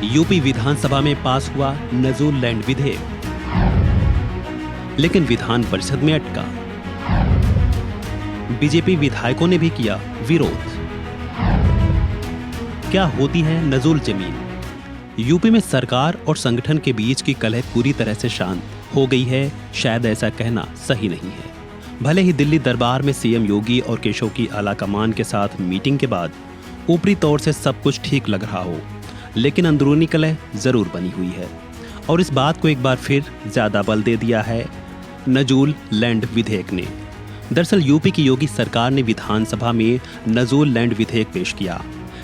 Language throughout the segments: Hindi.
यूपी विधानसभा में पास हुआ नजूल लैंड विधेयक, लेकिन विधान परिषद में अटका। बीजेपी विधायकों ने भी किया विरोध। क्या होती है नजूल जमीन? यूपी में सरकार और संगठन के बीच की कलह पूरी तरह से शांत हो गई है, शायद ऐसा कहना सही नहीं है। भले ही दिल्ली दरबार में सीएम योगी और केशव की आला कमान के साथ मीटिंग के बाद ऊपरी तौर से सब कुछ ठीक लग रहा हो, लेकिन अंदरूनी कलह जरूर बनी हुई है। और इस बात को एक बार फिर ज्यादा बल दे दिया है नजूल लैंड विधेयक ने। दरअसल यूपी की योगी सरकार ने विधानसभा में नजूल लैंड विधेयक पेश किया,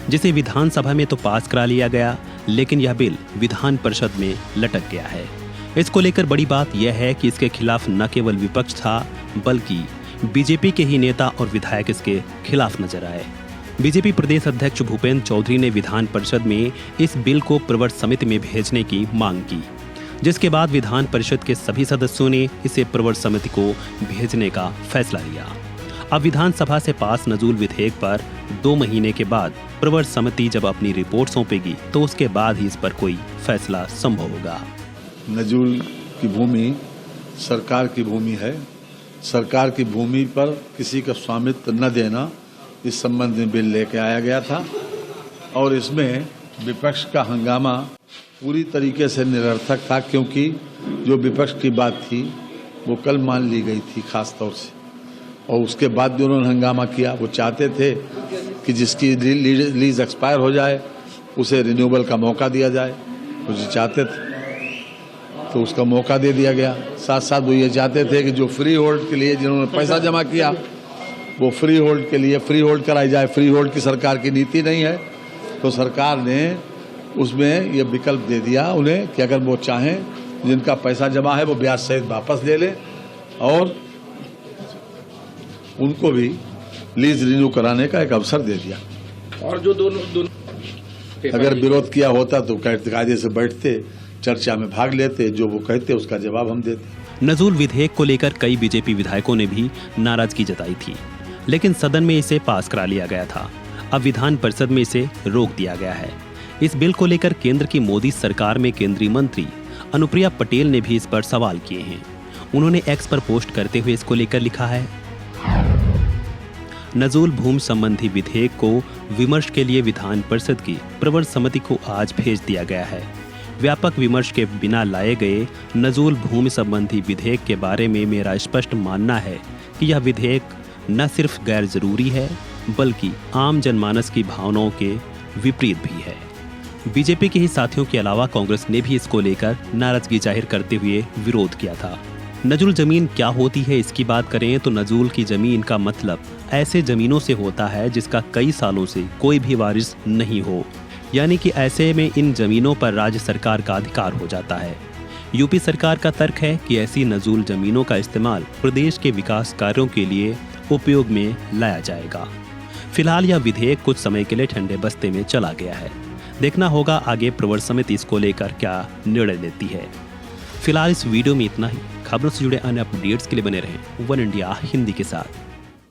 जिसे विधानसभा में तो पास करा लिया गया, लेकिन यह बिल विधान परिषद में लटक गया है। इसको लेकर बड़ी बात यह है कि इसके खिलाफ न केवल विपक्ष था, बल्कि बीजेपी के ही नेता और विधायक इसके खिलाफ नजर आए। बीजेपी प्रदेश अध्यक्ष भूपेंद्र चौधरी ने विधान परिषद में इस बिल को प्रवर समिति में भेजने की मांग की, जिसके बाद विधान परिषद के सभी सदस्यों ने इसे प्रवर समिति को भेजने का फैसला लिया। अब विधानसभा से पास नजूल विधेयक पर 2 महीने के बाद प्रवर समिति जब अपनी रिपोर्ट सौंपेगी, तो उसके बाद ही इस पर कोई फैसला संभव होगा। नजूल की भूमि सरकार की भूमि है। सरकार की भूमि पर किसी का स्वामित्व न देना, इस संबंध में बिल लेके आया गया था और इसमें विपक्ष का हंगामा पूरी तरीके से निरर्थक था, क्योंकि जो विपक्ष की बात थी वो कल मान ली गई थी खास तौर से, और उसके बाद भी उन्होंने हंगामा किया। वो चाहते थे कि जिसकी लीज एक्सपायर हो जाए उसे रिन्यूएबल का मौका दिया जाए, वो जो चाहते थे तो उसका मौका दे दिया गया। साथ साथ वो ये चाहते थे कि जो फ्री होल्ड के लिए जिन्होंने पैसा जमा किया वो फ्री होल्ड के लिए फ्री होल्ड कराई जाए। फ्री होल्ड की सरकार की नीति नहीं है, तो सरकार ने उसमें ये विकल्प दे दिया उन्हें कि अगर वो चाहें, जिनका पैसा जमा है वो ब्याज सहित वापस ले लें, और उनको भी लीज रिन्यू कराने का एक अवसर दे दिया। और जो दोनों अगर विरोध किया होता तो कायदे से बैठते, चर्चा में भाग लेते, जो वो कहते उसका जवाब हम देते। नजूल विधेयक को लेकर कई बीजेपी विधायकों ने भी नाराजगी जताई थी, लेकिन सदन में इसे पास करा लिया गया था। अब विधान परिषद में इसे रोक दिया गया है। इस बिल को लेकर केंद्र की मोदी सरकार में केंद्रीय मंत्री अनुप्रिया पटेल ने भी इस पर सवाल किए हैं। उन्होंने एक्स पर पोस्ट करते हुए इसको लेकर लिखा है, नजूल भूमि संबंधी विधेयक को विमर्श के लिए विधान परिषद की प्रवर समिति को आज भेज दिया गया है। व्यापक विमर्श के बिना लाए गए नजूल भूमि संबंधी विधेयक के बारे में मेरा स्पष्ट मानना है कि यह विधेयक न सिर्फ गैर जरूरी है, बल्कि आम जनमानस की भावनाओं के विपरीत भी है। बीजेपी के ही साथियों के अलावा कांग्रेस ने भी इसको लेकर नाराजगी जाहिर करते हुए विरोध किया था। नजूल जमीन क्या होती है, इसकी बात करें तो नजूल की जमीन का मतलब ऐसे जमीनों से होता है जिसका कई सालों से कोई भी वारिस नहीं हो, यानी कि ऐसे में इन जमीनों पर राज्य सरकार का अधिकार हो जाता है। यूपी सरकार का तर्क है कि ऐसी नजूल जमीनों का इस्तेमाल प्रदेश के विकास कार्यों के लिए उपयोग में लाया जाएगा। फिलहाल यह विधेयक कुछ समय के लिए ठंडे बस्ते में चला गया है। देखना होगा आगे प्रवर समिति इसको लेकर क्या निर्णय लेती है। फिलहाल इस वीडियो में इतना ही। खबरों से जुड़े अन्य अपडेट्स के लिए बने रहें वन इंडिया हिंदी के साथ।